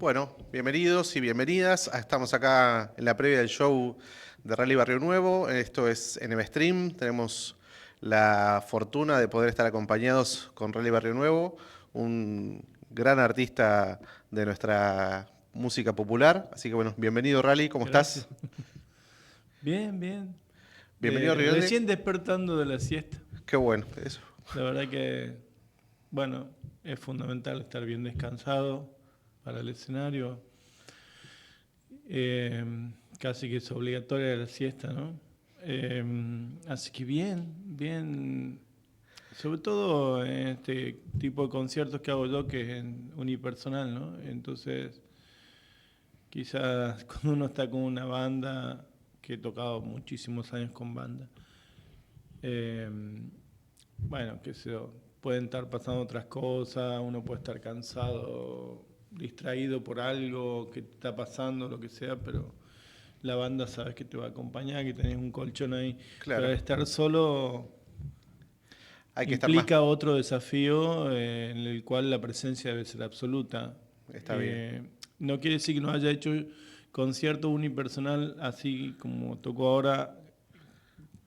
Bueno, bienvenidos y bienvenidas. Estamos acá en la previa del show de Rally Barrio Nuevo. Esto es NM Stream. Tenemos la fortuna de poder estar acompañados con Rally Barrio Nuevo, un gran artista de nuestra música popular. Así que bueno, bienvenido Rally, ¿cómo Gracias. estás? Bien, bien. Bienvenido a Río Grande. Recién despertando de la siesta. Qué bueno, eso. La verdad que, bueno, es fundamental estar bien descansado para el escenario. Eh, Casi que es obligatoria la siesta, ¿no? Así que bien, bien. Sobre todo en este tipo de conciertos que hago yo, que es en unipersonal, ¿no? Entonces, quizás cuando uno está con una banda, que he tocado muchísimos años con banda, eh, bueno, qué sé yo, pueden estar pasando otras cosas, uno puede estar cansado, distraído por algo que te está pasando, lo que sea, pero la banda sabes que te va a acompañar, que tenés un colchón ahí. Pero Claro, al estar solo hay que estar más. implica otro desafío en el cual la presencia debe ser absoluta. Está bien. Eh, no quiere decir que no haya hecho concierto unipersonal así como tocó ahora,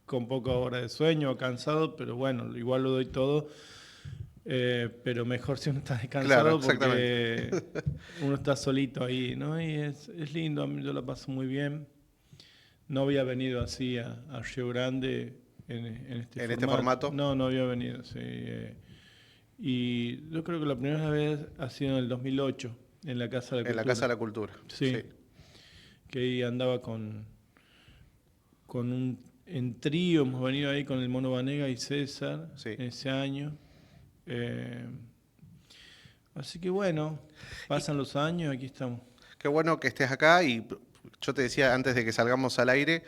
con poca hora de sueño, cansado, pero bueno, igual lo doy todo. Pero mejor si uno está Claro, descansado exactamente. porque uno está solito ahí, ¿no? Y es lindo, a mí yo la paso muy bien. No había venido así a Río Grande en este En este formato. formato, No había venido, sí. Y yo creo que la primera vez ha sido en el 2008, en la Casa de la en la Casa Cultura. de la Cultura. Sí, Sí, que ahí andaba en trío, hemos venido ahí con el Mono Vanega y César sí. ese año. Eh, Así que bueno, Y pasan los años, aquí estamos. qué bueno que estés acá y yo te decía antes de que salgamos al aire,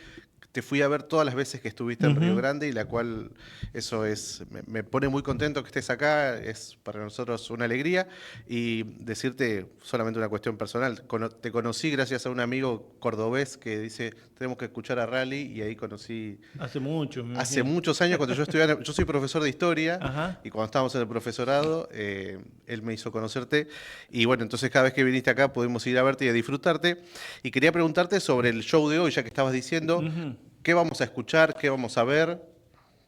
te fui a ver todas las veces que estuviste en Río Ujú. Grande y la cual eso es, me pone muy contento que estés acá, es para nosotros una alegría y decirte solamente una cuestión personal, te conocí gracias a un amigo cordobés que dice, tenemos que escuchar a Rally y ahí conocí Hace mucho, me hace imagino. muchos años cuando yo estudiaba, yo soy profesor de historia Ajá. y cuando estábamos en el profesorado, él me hizo conocerte y bueno, entonces cada vez que viniste acá pudimos ir a verte y a disfrutarte y quería preguntarte sobre el show de hoy, ya que estabas diciendo, Ujú. ¿qué vamos a escuchar? ¿Qué vamos a ver? Eh,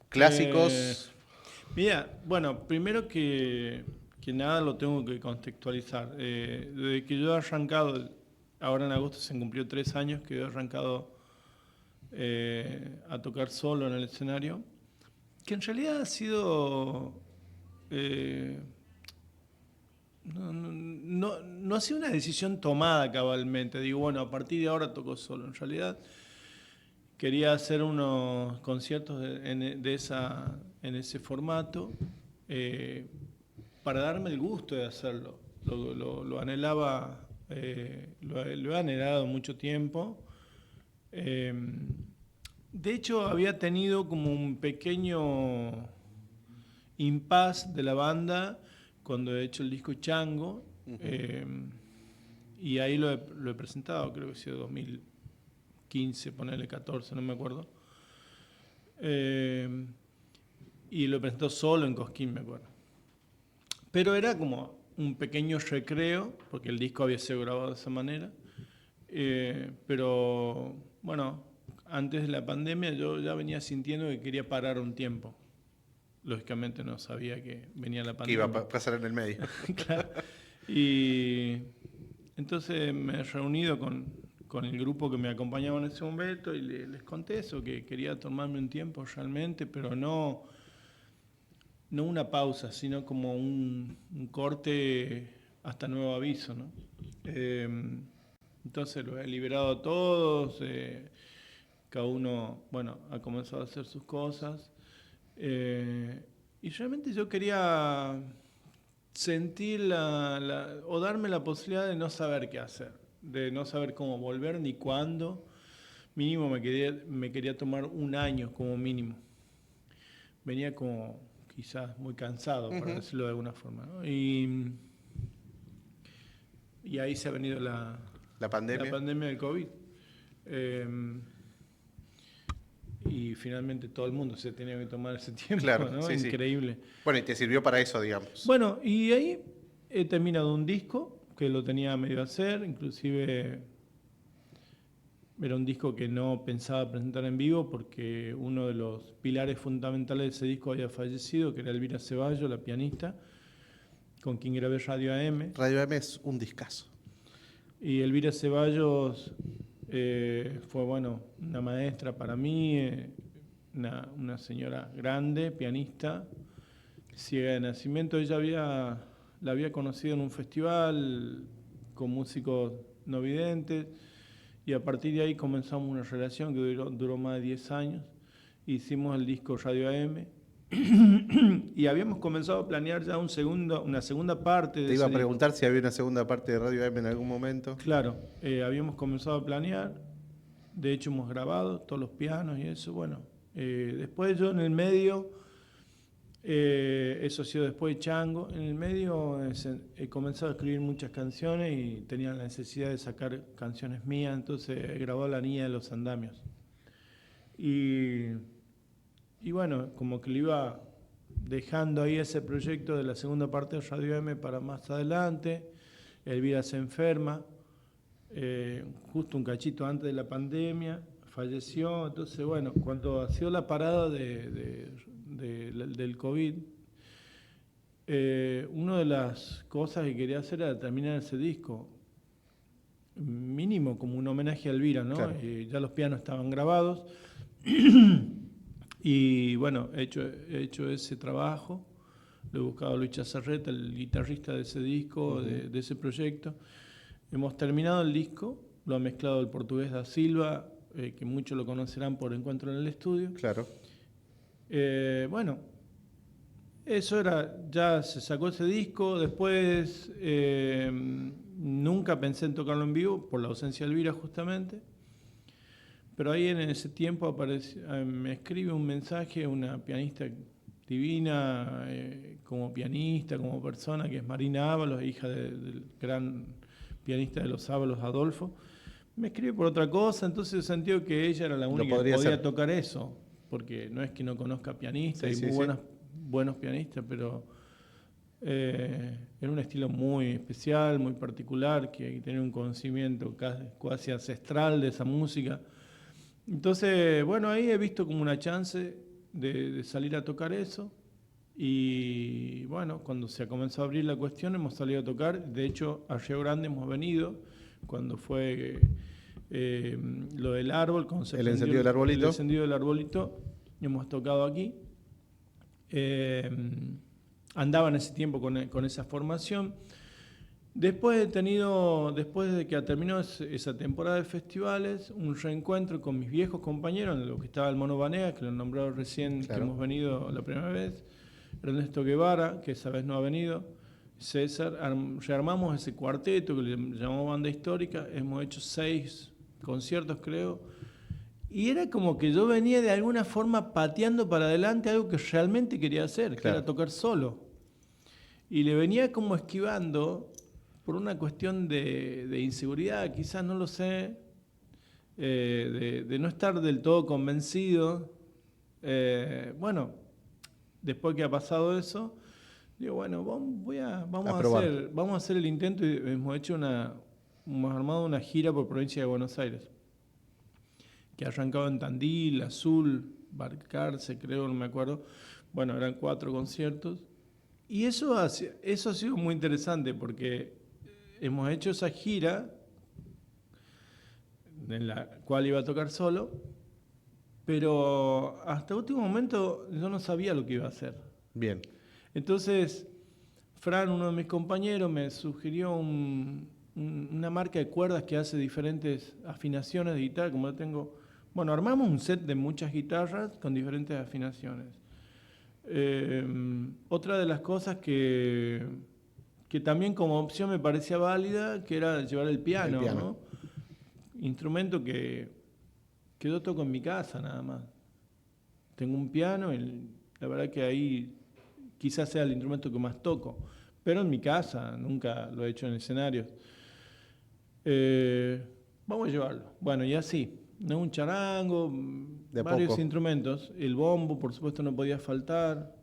¿Clásicos? Mira, bueno, primero que nada lo tengo que contextualizar. Desde que yo he arrancado, ahora en agosto se cumplió 3 años que yo he arrancado a tocar solo en el escenario, que en realidad ha sido... eh, no ha sido una decisión tomada cabalmente. Digo, bueno, a partir de ahora toco solo. En realidad quería hacer unos conciertos en ese formato eh, para darme el gusto de hacerlo. Lo anhelaba, lo he anhelado mucho tiempo. Eh, de hecho, había tenido como un pequeño impasse de la banda cuando he hecho el disco Chango. Ujú. eh, y ahí lo he presentado, creo que ha sido 2015, ponerle 14, no me acuerdo. Eh, y lo presentó solo en Cosquín, me acuerdo. Pero era como un pequeño recreo, porque el disco había sido grabado de esa manera. Pero bueno, antes de la pandemia yo ya venía sintiendo que quería parar un tiempo. Lógicamente no sabía que venía la ¿Qué iba a pandemia. pasar en el medio? Claro. Y entonces me he reunido con el grupo que me acompañaba en ese momento y les conté eso, que quería tomarme un tiempo realmente, pero no una pausa, sino como un corte hasta nuevo aviso, ¿no? Eh, entonces los he liberado a todos, cada uno, bueno, ha comenzado a hacer sus cosas. Y realmente yo quería sentir o darme la posibilidad de no saber qué hacer, de no saber cómo volver ni cuándo. Mínimo me quería tomar un año como mínimo. Venía como quizás muy cansado, para Ujú. decirlo de alguna forma, ¿no? Y ahí se ha venido La la pandemia. pandemia del COVID. Eh, y finalmente todo el mundo se tenía que tomar ese tiempo, Claro, ¿no? sí, sí. Increíble. Bueno, y te sirvió para eso, digamos. Bueno, y ahí he terminado un disco que lo tenía medio a hacer, inclusive era un disco que no pensaba presentar en vivo porque uno de los pilares fundamentales de ese disco había fallecido, que era Elvira Ceballos, la pianista, con quien grabé Radio AM. Radio AM es un discazo. Y Elvira Ceballos fue, bueno, una maestra para mí, una señora grande, pianista, ciega de nacimiento. Ella la había conocido en un festival con músicos no videntes y a partir de ahí comenzamos una relación que duró más de 10 años. Hicimos el disco Radio AM y habíamos comenzado a planear ya una segunda parte de Te iba a ese preguntar si había una segunda parte de Radio AM en algún momento. Claro, habíamos comenzado a planear, de hecho hemos grabado todos los pianos y eso, bueno. Después yo en el medio, eso ha sido después de Chango, en el medio he comenzado a escribir muchas canciones y tenía la necesidad de sacar canciones mías, entonces he grabado La Niña de los Andamios. Y bueno, como que lo iba dejando ahí ese proyecto de la segunda parte de Radio M para más adelante. Elvira se enferma, justo un cachito antes de la pandemia, falleció. Entonces, bueno, cuando ha sido la parada del COVID, una de las cosas que quería hacer era terminar ese disco, mínimo como un homenaje a Elvira, ¿no? Claro. Ya los pianos estaban grabados. Y bueno, he hecho ese trabajo, lo he buscado a Luis Chazarreta, el guitarrista de ese disco, de ese proyecto. Hemos terminado el disco, lo ha mezclado el portugués Da Silva, que muchos lo conocerán por Encuentro en el Estudio. Claro. Bueno, eso era, ya se sacó ese disco, después nunca pensé en tocarlo en vivo, por la ausencia de Elvira justamente. Pero ahí en ese tiempo me escribe un mensaje una pianista divina, como pianista, como persona, que es Marina Ábalos, hija del gran pianista de los Ábalos, Adolfo. Me escribe por otra cosa, entonces sentido que ella era la única que podía tocar eso, porque no es que no conozca pianistas, hay buenos pianistas, pero era un estilo muy especial, muy particular, que tiene un conocimiento casi ancestral de esa música. Entonces, bueno, ahí he visto como una chance de salir a tocar eso y bueno, cuando se ha comenzado a abrir la cuestión hemos salido a tocar. De hecho, a Río Grande hemos venido cuando fue lo del árbol, cuando se el encendido del arbolito. El encendido del arbolito, hemos tocado aquí. Andaba en ese tiempo con esa formación. Después de que ha terminado esa temporada de festivales, un reencuentro con mis viejos compañeros, en lo que estaba el Mono Banega, que lo he nombrado recién, claro, que hemos venido la primera vez, Ernesto Guevara, que esa vez no ha venido, César, rearmamos ese cuarteto que le llamamos Banda Histórica, hemos hecho 6 conciertos creo, y era como que yo venía de alguna forma pateando para adelante algo que realmente quería hacer, claro, que era tocar solo, y le venía como esquivando por una cuestión de inseguridad, quizás, no lo sé, de no estar del todo convencido. Bueno, después que ha pasado eso, digo, bueno, vamos a hacer el intento y hemos armado una gira por provincia de Buenos Aires, que ha arrancado en Tandil, Azul, Balcarce, creo, no me acuerdo. Bueno, eran 4 conciertos. Y eso ha sido muy interesante porque hemos hecho esa gira en la cual iba a tocar solo, pero hasta último momento yo no sabía lo que iba a hacer. Bien. Entonces, Fran, uno de mis compañeros, me sugirió una marca de cuerdas que hace diferentes afinaciones de guitarra, como yo tengo. Bueno, armamos un set de muchas guitarras con diferentes afinaciones. Otra de las cosas que también como opción me parecía válida, que era llevar el piano. ¿No? Instrumento que yo toco en mi casa nada más. Tengo un piano y la verdad que ahí quizás sea el instrumento que más toco, pero en mi casa, nunca lo he hecho en escenarios. Vamos a llevarlo. Bueno, y así, ¿no? Un charango, varios instrumentos. El bombo, por supuesto, no podía faltar.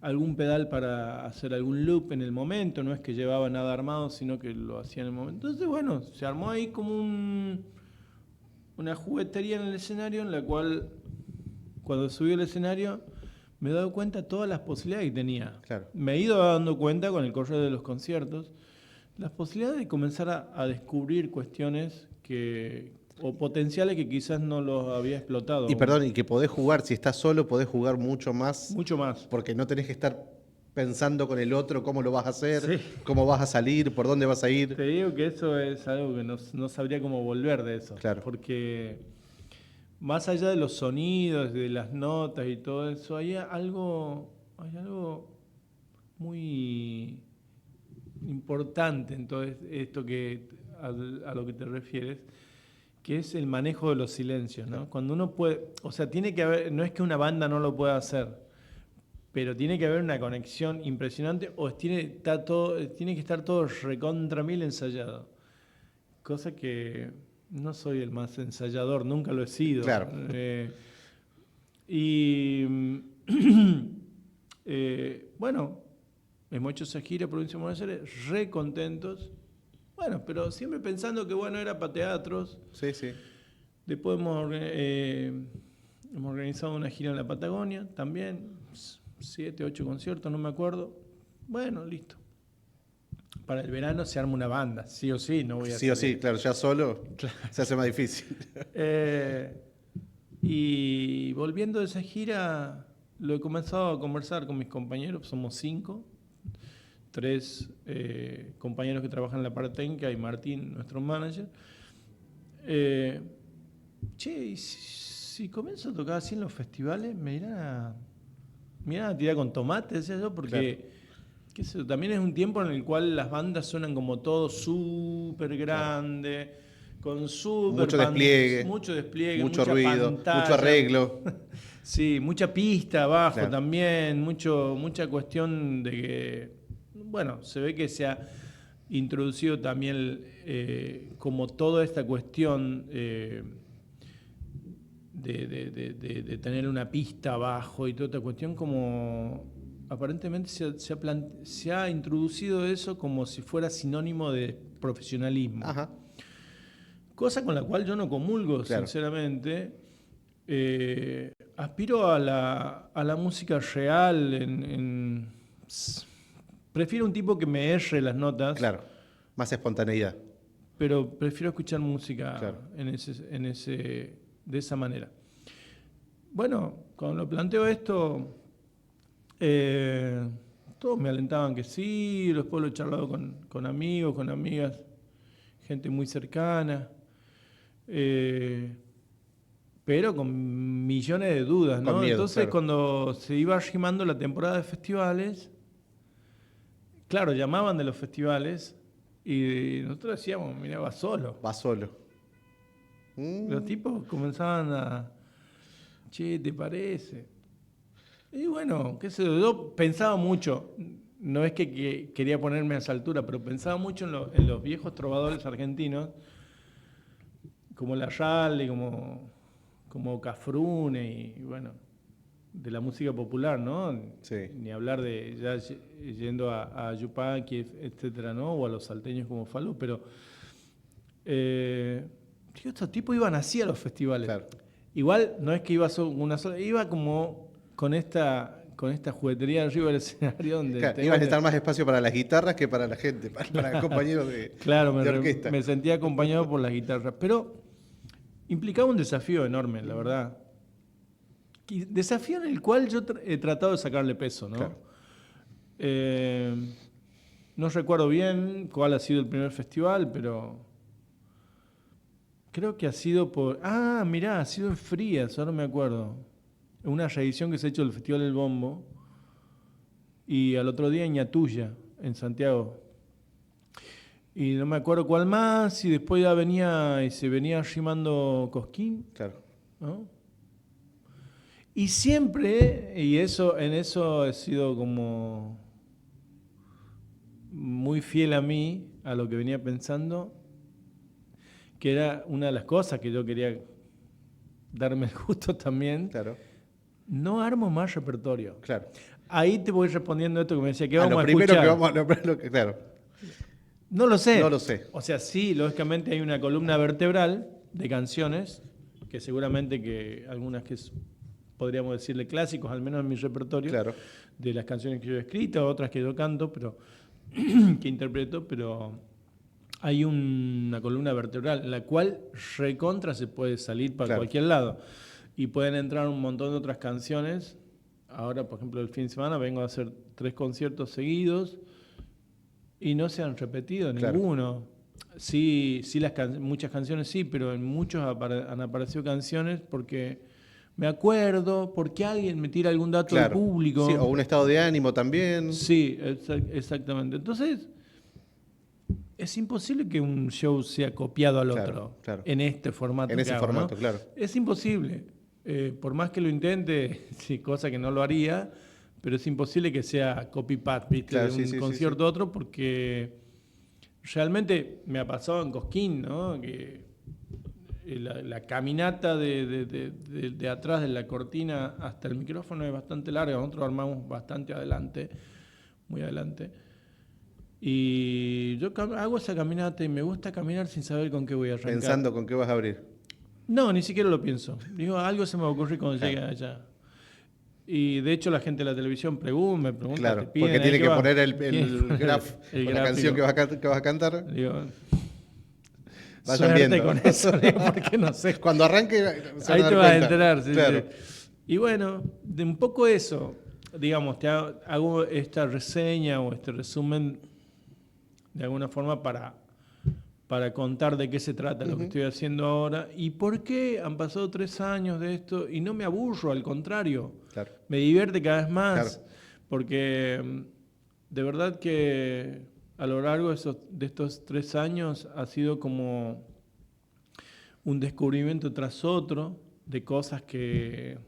algún pedal para hacer algún loop en el momento, no es que llevaba nada armado, sino que lo hacía en el momento. Entonces, bueno, se armó ahí como una juguetería en el escenario en la cual, cuando subí al escenario, me he dado cuenta de todas las posibilidades que tenía. Claro. Me he ido dando cuenta con el correr de los conciertos, las posibilidades de comenzar a descubrir cuestiones o potenciales que quizás no los había explotado. Y perdón, y que podés jugar, si estás solo, podés jugar mucho más. Mucho más. Porque no tenés que estar pensando con el otro cómo lo vas a hacer, Sí. cómo vas a salir, por dónde vas a ir. Te digo que eso es algo que no sabría cómo volver de eso. Claro. Porque más allá de los sonidos, de las notas y todo eso, hay algo muy importante en todo esto a lo que te refieres, que es el manejo de los silencios, ¿no? Cuando uno puede, o sea, tiene que haber, no es que una banda no lo pueda hacer, pero tiene que haber una conexión impresionante o tiene que estar todo recontra mil ensayado. Cosa que no soy el más ensayador, nunca lo he sido. Claro. Bueno, hemos hecho esa gira por Provincia de Buenos Aires, re contentos. Bueno, pero siempre pensando que bueno, era para teatros. Sí, sí. Después hemos organizado una gira en la Patagonia, también 7, 8 conciertos, no me acuerdo. Bueno, listo. Para el verano se arma una banda, sí o sí, no voy a Sí o sí, claro, ya solo se hace más difícil. Y volviendo de esa gira, lo he comenzado a conversar con mis compañeros, somos 5. 3 compañeros que trabajan en la parte técnica y Martín, nuestro manager. Y si comienzo a tocar así en los festivales, me irán a tirar con tomate, decía yo, porque Claro. qué sé yo, también es un tiempo en el cual las bandas suenan como todo súper grande, con súper Mucho despliegue, mucho mucha ruido, pantalla, mucho arreglo. Sí, mucha pista abajo Claro. también, mucha cuestión de que, bueno, se ve que se ha introducido también como toda esta cuestión de tener una pista abajo y toda esta cuestión, como aparentemente se ha introducido eso como si fuera sinónimo de profesionalismo. Ajá. Cosa con la cual yo no comulgo, Claro. sinceramente. Aspiro a la música real. Prefiero un tipo que me erre las notas, Claro, más espontaneidad. pero prefiero escuchar música Claro. de esa manera. Bueno, cuando lo planteo esto, todos me alentaban que sí, después lo he charlado con amigos, con amigas, gente muy cercana. Pero con millones de dudas, ¿no? Con miedo, Entonces, claro. cuando se iba arrimando la temporada de festivales, claro, llamaban de los festivales y nosotros decíamos, mira, va solo. Va solo. Los tipos comenzaban che, ¿te parece? Y bueno, qué sé yo pensaba mucho, no es que quería ponerme a esa altura, pero pensaba mucho en los viejos trovadores argentinos, como Larralde, como Cafrune y bueno, de la música popular, ¿no? Sí. Ni hablar de ya yendo a Yupanqui, etcétera, ¿no? O a los salteños como Falú, pero estos tipos iban así a los festivales. Claro. Igual no es que iba una sola, iba como con esta juguetería arriba del escenario donde Claro, iban a estar más espacio para las guitarras que para la gente, para compañeros de orquesta. Me sentía acompañado por las guitarras, pero implicaba un desafío enorme, la verdad. Desafío en el cual yo he tratado de sacarle peso, ¿no? Claro. No recuerdo bien cuál ha sido el primer festival, pero creo que ha sido mirá, ha sido en Frías, ahora me acuerdo. Una reedición que se ha hecho del Festival del Bombo. Y al otro día en Ñatuya, en Santiago. Y no me acuerdo cuál más, y después ya se venía arrimando Cosquín. Claro. ¿No? Y siempre, en eso he sido como muy fiel a mí, a lo que venía pensando, que era una de las cosas que yo quería darme el gusto también. Claro. No armo más repertorio. Claro. ahí te voy respondiendo esto que me decía, ¿qué Lo vamos a primero escuchar? que vamos a... Claro, No lo sé. no lo sé. O sea, sí, lógicamente hay una columna vertebral de canciones, que seguramente que algunas podríamos decirle clásicos, al menos en mi repertorio, Claro, de las canciones que yo he escrito, otras que yo canto, pero que interpreto, pero hay una columna vertebral en la cual recontra se puede salir para claro. cualquier lado. Y pueden entrar un montón de otras canciones. Ahora, por ejemplo, el fin de semana vengo a hacer 3 conciertos seguidos y no se han repetido Claro. ninguno. Sí, sí muchas canciones sí, pero en muchos han aparecido canciones porque me acuerdo, porque alguien me tira algún dato del Claro. Sí, o público. un estado de ánimo también. Sí, exactamente. Entonces, es imposible que un show sea copiado al Claro, otro claro. en este formato En que ese hago, ¿no? formato, claro. Es imposible. Por más que lo intente, sí, cosa que no lo haría, pero es imposible que sea copy-paste, ¿viste? Claro, De sí, un sí, sí, sí. concierto a otro, porque realmente me ha pasado en Cosquín, ¿no? Que la caminata de atrás de la cortina hasta el micrófono es bastante larga, nosotros armamos bastante adelante, muy adelante. Y yo hago esa caminata y me gusta caminar sin saber con qué voy a arrancar. Pensando con qué vas a abrir. No, ni siquiera lo pienso. Digo, algo se me va a ocurrir cuando Claro. llegue allá. Y de hecho la gente de la televisión me pregunta, te Claro, piden porque tiene que va. poner Tiene que poner graf el con la canción gráfico. que vas a cantar. Digo, Vayan suerte viendo. con eso, digo, porque no sé. Cuando arranque se van Ahí a te dar vas a cuenta. enterar. Sí, Claro, sí. Y bueno, de un poco eso, digamos, hago esta reseña o este resumen de alguna forma para contar de qué se trata lo que estoy haciendo ahora y por qué han pasado 3 años de esto y no me aburro, al contrario, claro, me divierte cada vez más, claro. porque de verdad que a lo largo de estos 3 años ha sido como un descubrimiento tras otro de cosas que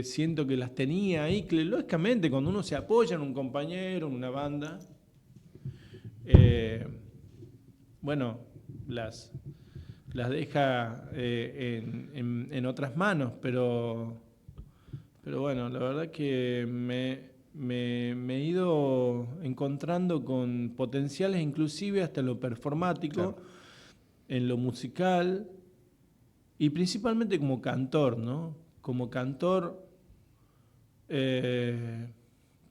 siento que las tenía ahí, que lógicamente cuando uno se apoya en un compañero, en una banda, bueno, las deja en otras manos, pero bueno, la verdad que me he ido encontrando con potenciales inclusive hasta en lo performático, Claro. en lo musical y principalmente como cantor, ¿no? Como cantor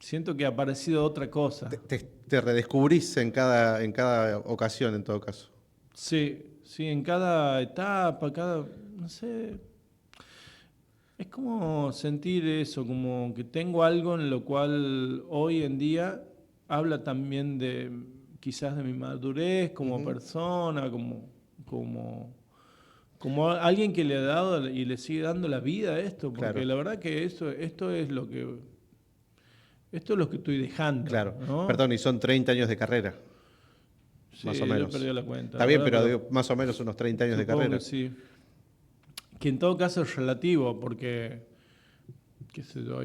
siento que ha aparecido otra cosa. Te redescubrís en cada ocasión, en todo caso. Sí, sí, en cada etapa, no sé, es como sentir eso, como que tengo algo en lo cual hoy en día habla también de quizás de mi madurez como Ujú. persona, como alguien que le ha dado y le sigue dando la vida a esto, porque Claro, la verdad que esto es lo que estoy dejando, claro. ¿no? Perdón, y son 30 años de carrera, Sí, más o yo he menos. perdido la cuenta, Está la bien, verdad, pero pero digo, más o menos unos 30 años de supongo que carrera. sí. Que en todo caso es relativo, porque, qué sé yo,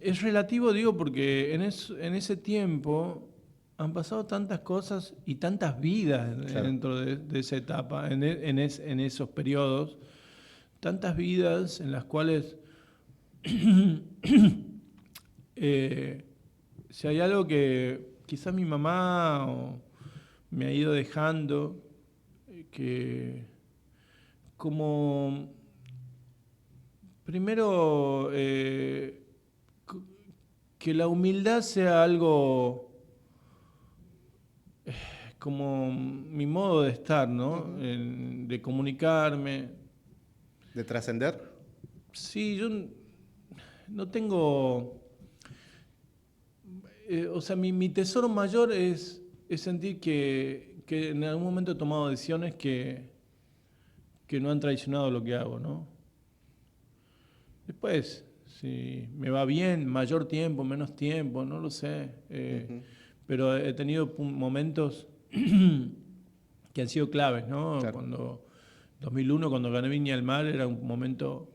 es relativo, digo, porque en ese tiempo han pasado tantas cosas y tantas vidas Claro, dentro de esa etapa, en esos periodos, tantas vidas en las cuales eh, si hay algo que quizás mi mamá me ha ido dejando, que como primero que la humildad sea algo como mi modo de estar, ¿no? De comunicarme. de trascender. Sí, yo no tengo, o sea, mi tesoro mayor es sentir que en algún momento he tomado decisiones que no han traicionado lo que hago, ¿no? Después, si me va bien, mayor tiempo, menos tiempo, no lo sé. Ujú. Pero he tenido momentos que han sido claves, ¿no? Claro, 2001, cuando gané Viña del Mar, era un momento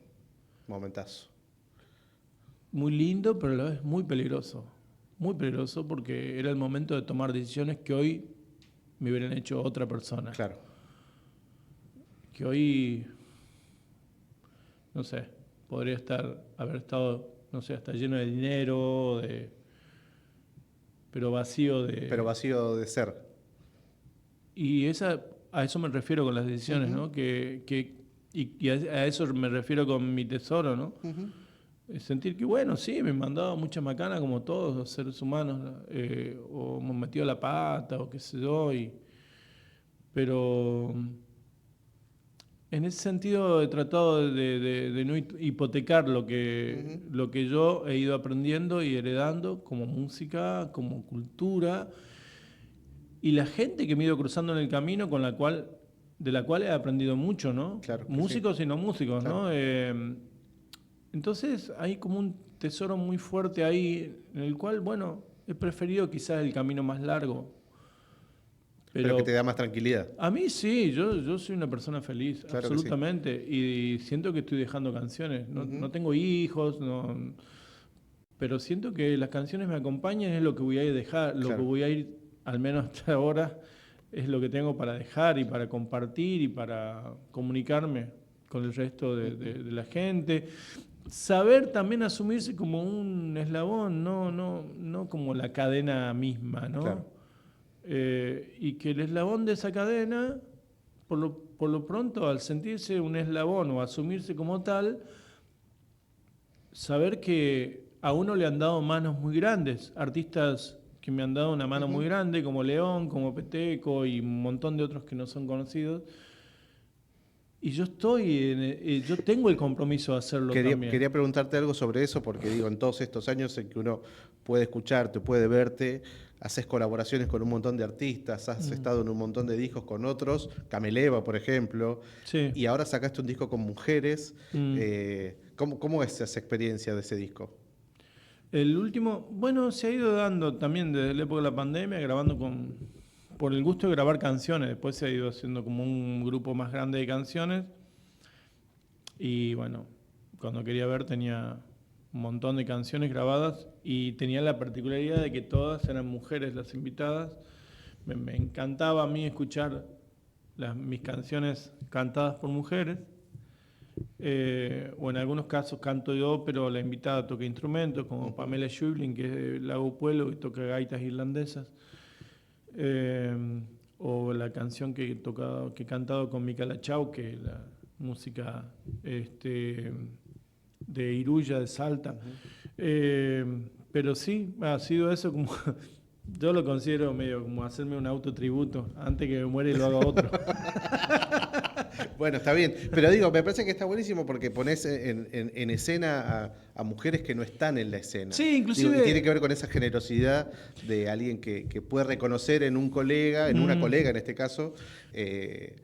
momentazo. muy lindo, pero a la vez muy peligroso. Muy peligroso porque era el momento de tomar decisiones que hoy me hubieran hecho otra persona. Claro. Que hoy, no sé, podría haber estado, no sé, hasta lleno de dinero, pero vacío de... Pero vacío de ser. Y a eso me refiero con las decisiones, Ujú, ¿no? Y a eso me refiero con mi tesoro, ¿no? ujú. Es sentir que, bueno, sí, me han mandado mucha macana como todos los seres humanos, ¿no? O me han metido la pata, o qué sé yo, pero en ese sentido he tratado de no hipotecar Ujú. lo que yo he ido aprendiendo y heredando como música, como cultura, y la gente que me he ido cruzando en el camino de la cual he aprendido mucho, ¿no? Claro que sí. Músicos y no músicos, Claro. ¿no? Entonces hay como un tesoro muy fuerte ahí en el cual, bueno, he preferido quizás el camino más largo, Pero que te pero da más tranquilidad. a mí sí, yo soy una persona feliz, Claro que sí. absolutamente, y siento que estoy dejando canciones. No, Ujú. no tengo hijos, no, pero siento que las canciones me acompañan, es lo que voy a ir dejar, lo que Claro. voy a ir, al menos hasta ahora, es lo que tengo para dejar y para compartir y para comunicarme con el resto de la gente. Saber también asumirse como un eslabón, no como la cadena misma, Claro. ¿no? Y que el eslabón de esa cadena, por lo pronto, al sentirse un eslabón o asumirse como tal, saber que a uno le han dado manos muy grandes, artistas que me han dado una mano muy Ujú. grande, como León, como Peteco y un montón de otros que no son conocidos. Y yo tengo el compromiso de hacerlo también. Quería preguntarte algo sobre eso, porque digo, en todos estos años en que uno puede escucharte, puede verte, haces colaboraciones con un montón de artistas, has Mm, estado en un montón de discos con otros, Cameleva, por ejemplo, sí. y ahora sacaste un disco con mujeres. Mm. ¿Cómo es esa experiencia de ese disco? El último, bueno, se ha ido dando también desde la época de la pandemia, por el gusto de grabar canciones. Después se ha ido haciendo como un grupo más grande de canciones. Y bueno, cuando quería ver tenía un montón de canciones grabadas y tenía la particularidad de que todas eran mujeres las invitadas. Me encantaba a mí escuchar mis canciones cantadas por mujeres. O en algunos casos canto yo, pero la invitada toca instrumentos, como Ujú. Pamela Schubling, que es de Lago Pueblo y toca gaitas irlandesas. Eh, o la canción que he cantado con Micaela Chau, que es la música de Iruya, de Salta. Ujú. Eh, pero sí, ha sido eso como... Yo lo considero medio como hacerme un autotributo antes que me muera y lo haga otro. Bueno, está bien, pero digo, me parece que está buenísimo porque pones en escena a mujeres que no están en la escena. Sí, Digo, y tiene inclusive... que ver con esa generosidad de alguien que puede reconocer en un colega, en una mm, colega en este caso. eh,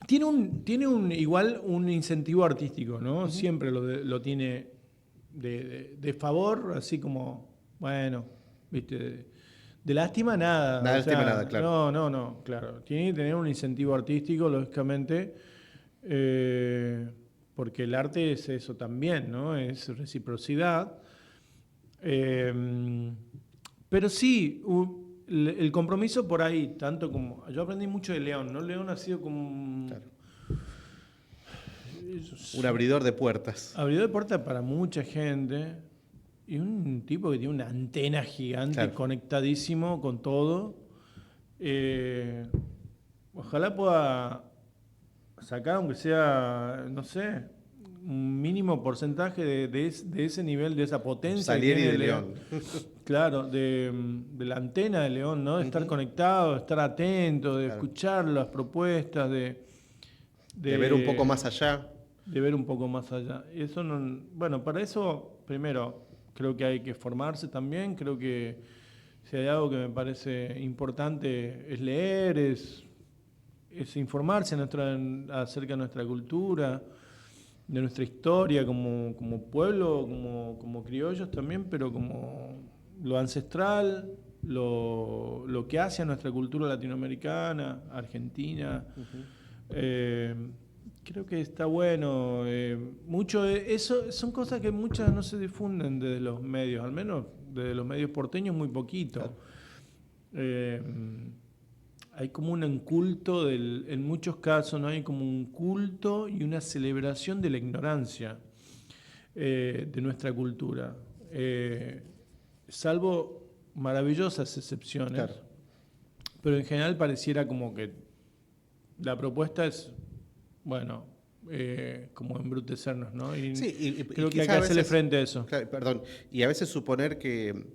tiene igual un incentivo artístico, ¿no? Ujú. Siempre lo tiene de favor, así como, bueno, viste, de lástima nada, Nada o del tema, nada, sea, claro. no, claro, tiene que tener un incentivo artístico, lógicamente, eh, porque el arte es eso también, ¿no? Es reciprocidad. Eh, pero sí, el compromiso por ahí, tanto como. Yo aprendí mucho de León, ¿no? León ha sido como Claro. Un es un abridor de puertas. abridor de puertas para mucha gente y un tipo que tiene una antena gigante Claro. conectadísimo con todo. Eh, Ojalá pueda sacar, aunque sea, no sé, un mínimo porcentaje de ese nivel, de esa potencia que Salieri tiene de León. León. Claro, de la antena de León, ¿no? De estar Ujú. conectado, de estar atento, de Claro. escuchar las propuestas, De ver un poco más de, allá. de ver un poco más allá. Y eso no, bueno, para eso, primero, creo que hay que formarse también. Creo que si hay algo que me parece importante es leer, es informarse acerca de nuestra cultura, de nuestra historia como pueblo, como criollos también, pero como lo ancestral, lo que hace a nuestra cultura latinoamericana, argentina. Ujú. Eh, Creo que está bueno. Mucho de eso son cosas que muchas no se difunden desde los medios, al menos desde los medios porteños muy Claro. poquito. Eh, Hay como un culto, en muchos casos, ¿no? Hay como un culto y una celebración de la ignorancia. de nuestra cultura. Salvo maravillosas excepciones, Claro. pero en general pareciera como que la propuesta es, bueno, como embrutecernos, ¿no? Y Sí, y creo que hay quizá que a hacerle veces, frente a eso. claro, perdón, y a veces suponer que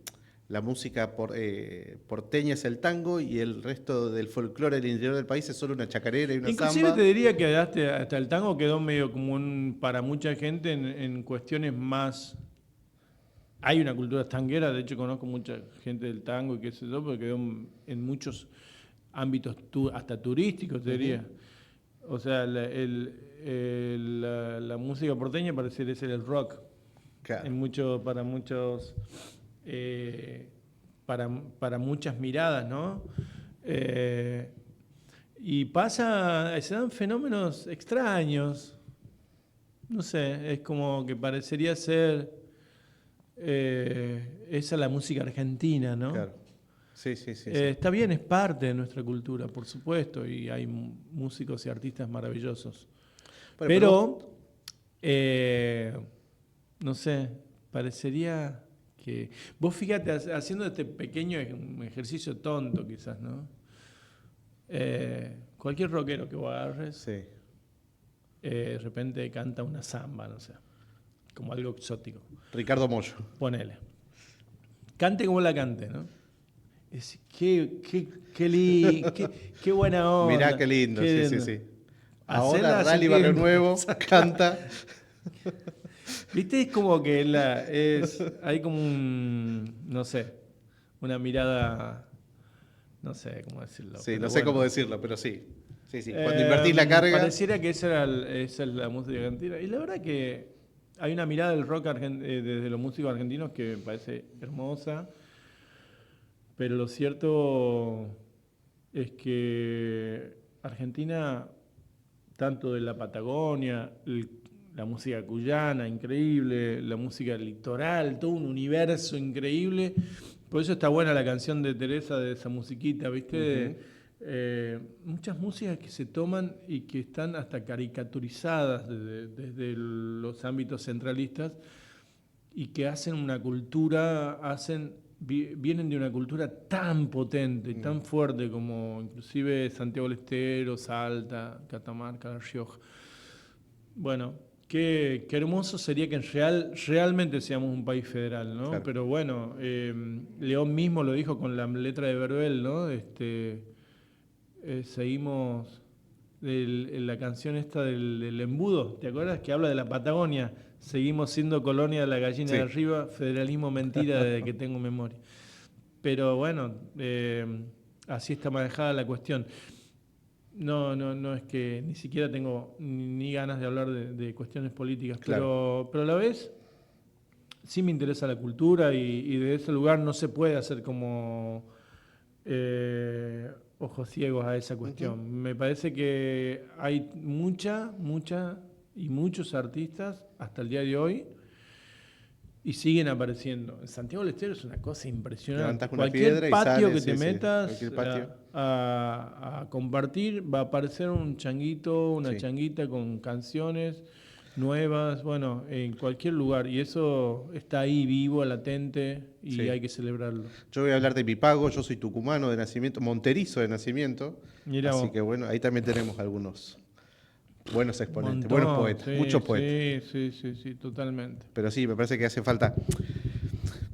la música porteña es el tango y el resto del folclore del interior del país es solo una chacarera y una Inclusive te samba. diría que hasta el tango quedó medio común para mucha gente en cuestiones más... Hay una cultura tanguera, de hecho conozco mucha gente del tango y qué sé yo, porque quedó en muchos ámbitos hasta turísticos, te Ujú. diría. O sea, la música porteña pareciera ser el rock Claro. para muchos, eh, para muchas miradas, ¿no? Eh, y se dan fenómenos extraños. No sé, es como que parecería ser esa la música argentina, ¿no? Claro. Sí, sí, sí, sí. Está bien, es parte de nuestra cultura, por supuesto, y hay músicos y artistas maravillosos. Bueno, pero vos, Pero, eh, no sé, parecería que... Vos fíjate, haciendo este pequeño ejercicio tonto quizás, ¿no? Cualquier rockero que vos agarres, sí. de repente canta una samba, no sé, como algo exótico. Ricardo Mollo. Ponele. Cante como la cante, ¿no? Es, qué buena Mirá onda. qué lindo, sí, Qué sí, lindo. sí. Ahora Hacerla hace Rally Barrio tiempo. Nuevo canta. ¿Viste? Es como que hay como no sé, una mirada, no sé cómo decirlo, Sí, no pero sé cómo bueno. decirlo, pero sí. Sí, sí. Cuando invertís la carga. Pareciera que esa es la música argentina. Y la verdad que hay una mirada del rock desde los músicos argentinos que me parece hermosa, pero lo cierto es que Argentina, tanto de la Patagonia, la música cuyana, increíble, la música litoral, todo un universo increíble. Por eso está buena la canción de Teresa, de esa musiquita, ¿viste? Ujú. Muchas músicas que se toman y que están hasta caricaturizadas desde los ámbitos centralistas y que hacen una cultura, vienen de una cultura tan potente, tan fuerte como inclusive Santiago del Estero, Salta, Catamarca, La Rioja. Bueno, qué hermoso sería que realmente seamos un país federal, ¿no? Claro. Pero bueno, León mismo lo dijo con la letra de Verbel, ¿no? Seguimos en la canción esta del embudo, ¿te acuerdas? Que habla de la Patagonia. Seguimos siendo colonia de la gallina de Sí. arriba, federalismo mentira desde que tengo memoria. Pero bueno, así está manejada la cuestión. No es que ni siquiera tengo ni ganas de hablar de cuestiones políticas, Claro. pero a la vez sí me interesa la cultura y de ese lugar no se puede hacer como ojos ciegos a esa Ujú. cuestión. Me parece que hay mucha y muchos artistas hasta el día de hoy y siguen apareciendo. En Santiago del Estero es una cosa impresionante. Levantás una Cualquier piedra y patio sale, que te sí, sí. metas Cualquier patio. a compartir va a aparecer un changuito, una Sí. changuita con canciones nuevas, bueno, en cualquier lugar. Y eso está ahí vivo, latente y Sí. hay que celebrarlo. Yo voy a hablar de mi pago, yo soy tucumano de nacimiento, monterizo de nacimiento, Mira así vos. que bueno, ahí también tenemos algunos buenos Un exponentes, buenos montón, poetas, muchos poetas. sí, totalmente. Pero sí, me parece que hace falta.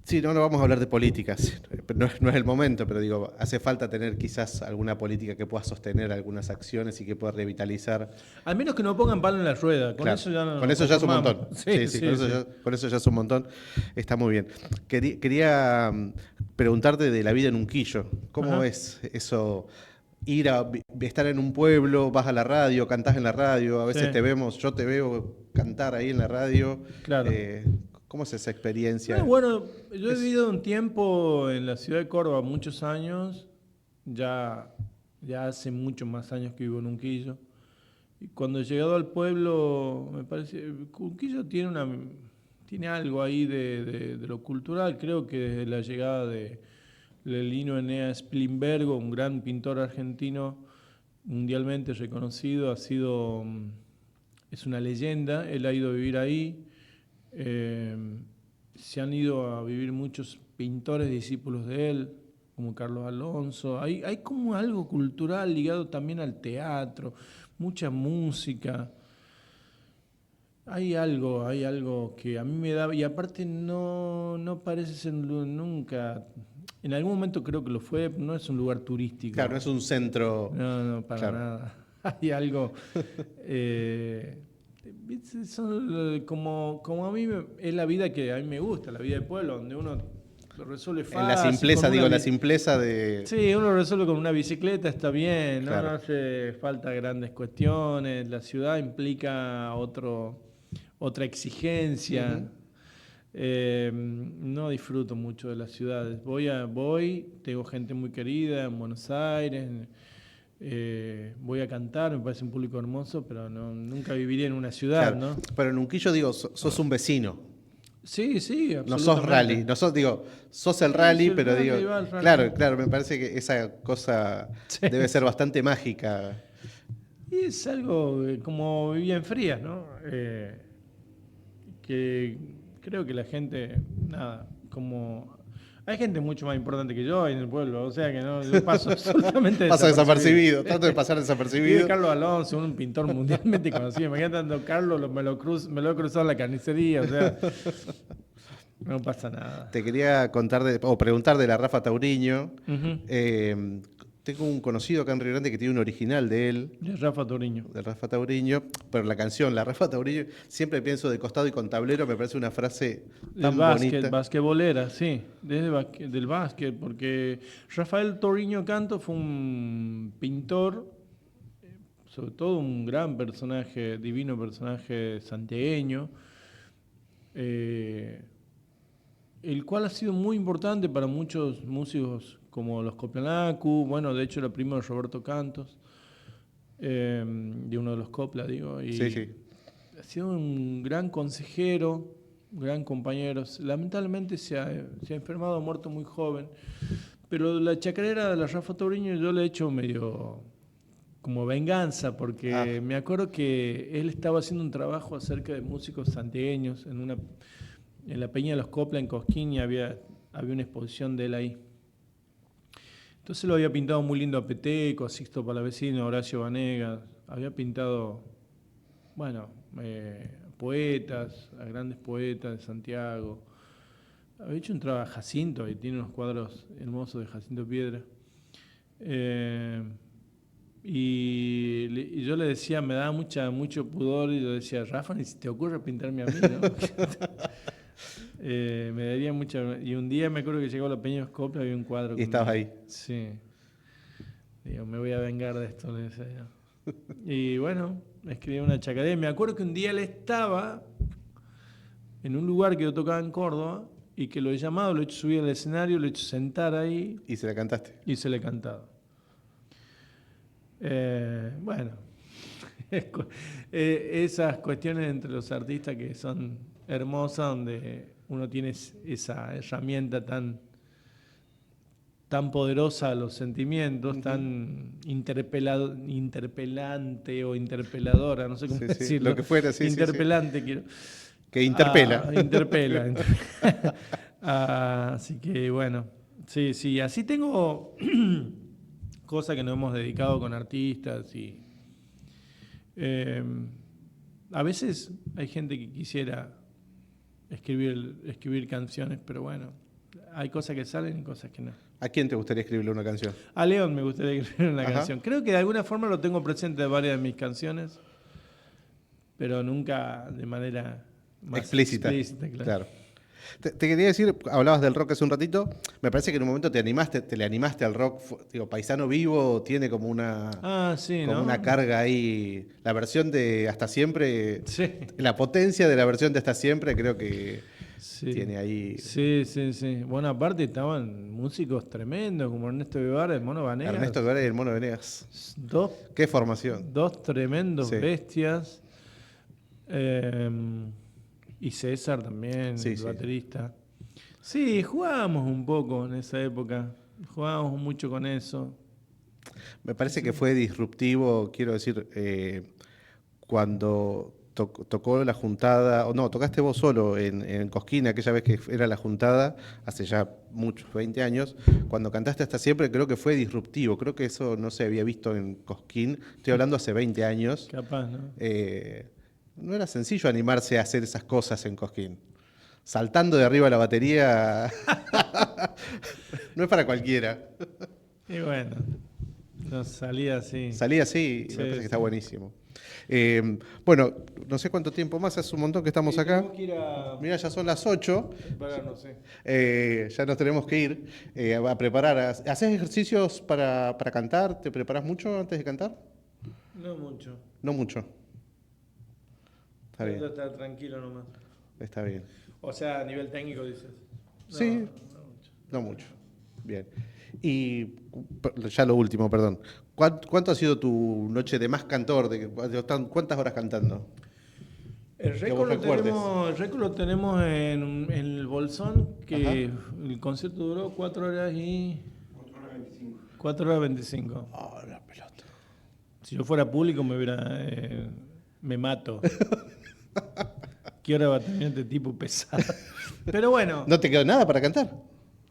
Sí, no vamos a hablar de políticas, no es el momento, pero digo, hace falta tener quizás alguna política que pueda sostener algunas acciones y que pueda revitalizar. Al menos que no pongan palo en la rueda, con Claro, eso ya con nos eso ya es un conformamos. montón. Sí, Sí, sí, sí, sí. con eso ya es un montón. Está muy bien. Quería preguntarte de la vida en Unquillo. ¿Cómo Ajá. es eso? Estar en un pueblo, vas a la radio, cantás en la radio, a Sí, veces te vemos, yo te veo cantar ahí en la radio. claro. Eh, ¿Cómo es esa No, experiencia? bueno, yo he Es, vivido un tiempo en la ciudad de Córdoba, muchos años, ya, ya hace muchos más años que vivo en Unquillo. Y cuando he llegado al pueblo, me parece, Unquillo tiene algo ahí de lo cultural, creo que desde la llegada de Lino Eneas Splimbergo, un gran pintor argentino mundialmente reconocido, es una leyenda, él ha ido a vivir ahí. Se han ido a vivir muchos pintores discípulos de él, como Carlos Alonso. Hay como algo cultural ligado también al teatro, mucha música. Hay algo que a mí me da, y aparte no parece ser nunca, en algún momento creo que lo fue, no es un lugar turístico. Claro, no es un centro. No, para claro. nada. Hay algo, como a mí es la vida que a mí me gusta, la vida de pueblo, donde uno lo resuelve fácil. En la simpleza, la simpleza de... Sí, uno lo resuelve con una bicicleta, está bien, ¿no? Claro. No hace falta grandes cuestiones, la ciudad implica otra exigencia. No disfruto mucho de las ciudades. Voy, tengo gente muy querida en Buenos Aires, voy a cantar, me parece un público hermoso, pero nunca viviría en una ciudad, Claro. ¿no? Pero en Unquillo, digo, sos un vecino. Sí, absolutamente. No sos rally, no sos, digo, sos el Sí, rally, sí, el pero rally, digo, va el rally. claro, me parece que esa cosa Sí. debe ser bastante mágica. Y es algo como vivía en Frías, ¿no? Que creo que la gente, nada, como... Hay gente mucho más importante que yo en el pueblo, o sea que no, yo paso absolutamente Pasa desapercibido, trato de pasar Vive desapercibido. Carlos Alonso, un pintor mundialmente conocido. Imagínate andando Carlos, me lo he cruzado en la carnicería, o sea, no pasa nada. Te quería contar o preguntar de la Rafa Tauriño. Uh-huh. Tengo un conocido acá en Río Grande que tiene un original de él. De Rafa Toriño. De Rafa Tauriño, pero la canción, la Rafa Tauriño, siempre pienso de costado y con tablero, me parece una frase tan bonita. Basquetbolera, sí, del básquet, porque Rafael Toriño Canto fue un pintor, sobre todo un gran personaje, divino personaje santiagueño, el cual ha sido muy importante para muchos músicos como los Coplanacu, bueno, de hecho era primo de Roberto Cantos, de uno de los coplas, digo, y Sí. ha sido un gran consejero, un gran compañero. Lamentablemente se ha enfermado, ha muerto muy joven, pero la chacarera de la Rafa Tauriño yo le he hecho medio como venganza, porque me acuerdo que él estaba haciendo un trabajo acerca de músicos santiagueños en la Peña de los Copla en Cosquín, y había una exposición de él ahí. Entonces lo había pintado muy lindo a Peteco, a Sixto Palavecino, a Horacio Vanegas, había pintado, bueno, poetas, a grandes poetas de Santiago. Había hecho un trabajo a Jacinto, y tiene unos cuadros hermosos de Jacinto Piedra. Y yo le decía, me daba mucho pudor, y yo decía, Rafa, ni si te ocurre pintarme a mí, ¿no? Me daría mucha... Y un día me acuerdo que llegó a la Peña de los Coplas, había un cuadro. Y estabas ahí. Sí. Digo, me voy a vengar de esto, le decía yo. Y bueno, escribí una chacarera. Me acuerdo que un día él estaba en un lugar que yo tocaba en Córdoba, y que lo he llamado, lo he hecho subir al escenario, lo he hecho sentar ahí. Y se la cantaste. Y se le he cantado. Bueno, esas cuestiones entre los artistas que son hermosas, donde uno tiene esa herramienta tan poderosa a los sentimientos, tan interpelante o interpeladora, no sé cómo decirlo. Lo que fuera, sí. Interpelante, quiero. Que interpela. Interpela. Así que bueno, sí, así tengo cosas que nos hemos dedicado con artistas y a veces hay gente que quisiera escribir canciones, pero bueno, hay cosas que salen y cosas que no. ¿A quién te gustaría escribirle una canción? A León me gustaría escribir una canción. Creo que de alguna forma lo tengo presente en varias de mis canciones, pero nunca de manera más explícita, claro. Te quería decir, hablabas del rock hace un ratito, me parece que en un momento te le animaste al rock, digo, Paisano Vivo tiene como una, una carga ahí, la versión de Hasta Siempre, la potencia de la versión de Hasta Siempre creo que tiene ahí... Sí. Bueno, aparte estaban músicos tremendos como Ernesto Guevara y el Mono Vanegas. Ernesto Guevara y el Mono Vanegas. ¿Qué formación? Dos tremendos bestias. Y César también, el baterista. Sí, jugábamos un poco en esa época. Jugábamos mucho con eso. Me parece que fue disruptivo, quiero decir, cuando tocó la juntada, o no, tocaste vos solo en Cosquín, aquella vez que era la juntada, hace ya muchos, 20 años, cuando cantaste Hasta Siempre, creo que fue disruptivo, creo que eso no se había visto en Cosquín, estoy hablando hace 20 años. Capaz, ¿no? No era sencillo animarse a hacer esas cosas en Cosquín. Saltando de arriba de la batería, no es para cualquiera. Y bueno, nos salía así. Salía así y Sí, me parece que está sí. buenísimo. Bueno, no sé cuánto tiempo más, hace un montón que estamos acá. Tenemos que ir a... Mira, ya son las 8, Para, no sé. ya nos tenemos que ir a preparar. ¿Haces ejercicios para cantar? ¿Te preparas mucho antes de cantar? No mucho. No mucho. Está Trato de bien, estar tranquilo nomás. está bien. O sea, a nivel técnico dices. No, Sí, no mucho. no mucho. Bien. Y ya lo último, perdón. ¿Cuánto ha sido tu noche de más cantor? ¿Cuántas horas cantando? El Que vos recuerdes. el récord lo tenemos en el Bolsón, que Ajá. el concierto duró 4 horas y... 4 horas 25. Oh, la pelota. Si yo fuera público me mato. ¿Qué hora va a tener este tipo pesado? Pero bueno, ¿No te quedó nada para cantar?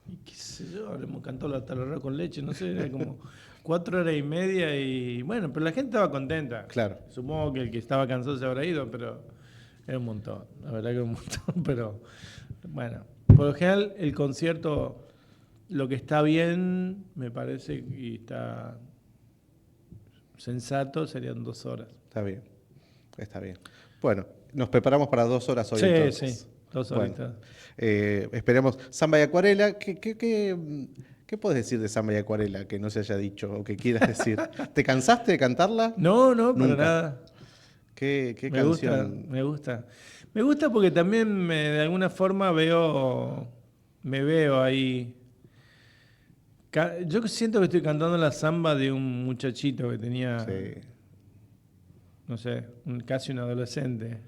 y qué sé yo, le hemos cantado hasta el arroz con leche, no sé, era como 4 horas y media y bueno, pero la gente estaba contenta. Claro. Supongo que el que estaba cansado se habrá ido, pero era un montón, la verdad que era un montón, pero bueno, por lo general el concierto, lo que está bien, me parece, y está sensato, serían 2 horas. Está bien. Está bien. Bueno, nos preparamos para 2 horas hoy Sí, entonces. sí, 2 Bueno, horitas. esperemos. Samba y Acuarela, ¿qué podés decir de Samba y Acuarela que no se haya dicho o que quieras decir? ¿Te cansaste de cantarla? No, no, para Nunca. nada. ¿Qué Me gusta, canción? me gusta. Me gusta porque también de alguna forma me veo ahí. Yo siento que estoy cantando la samba de un muchachito que tenía, Sí. no sé, casi un adolescente,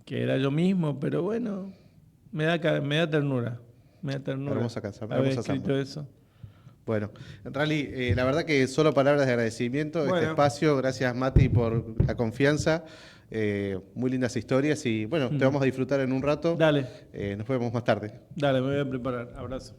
que era yo mismo, pero bueno, me da ternura. Me da ternura Hermosa canción, haber hermosa escrito samba. eso. Bueno, Rally, la verdad que solo palabras de agradecimiento, este Bueno. espacio, gracias Mati por la confianza, muy lindas historias y bueno, te vamos a disfrutar en un rato. Dale, Nos vemos más tarde. dale, me voy a preparar. Abrazo.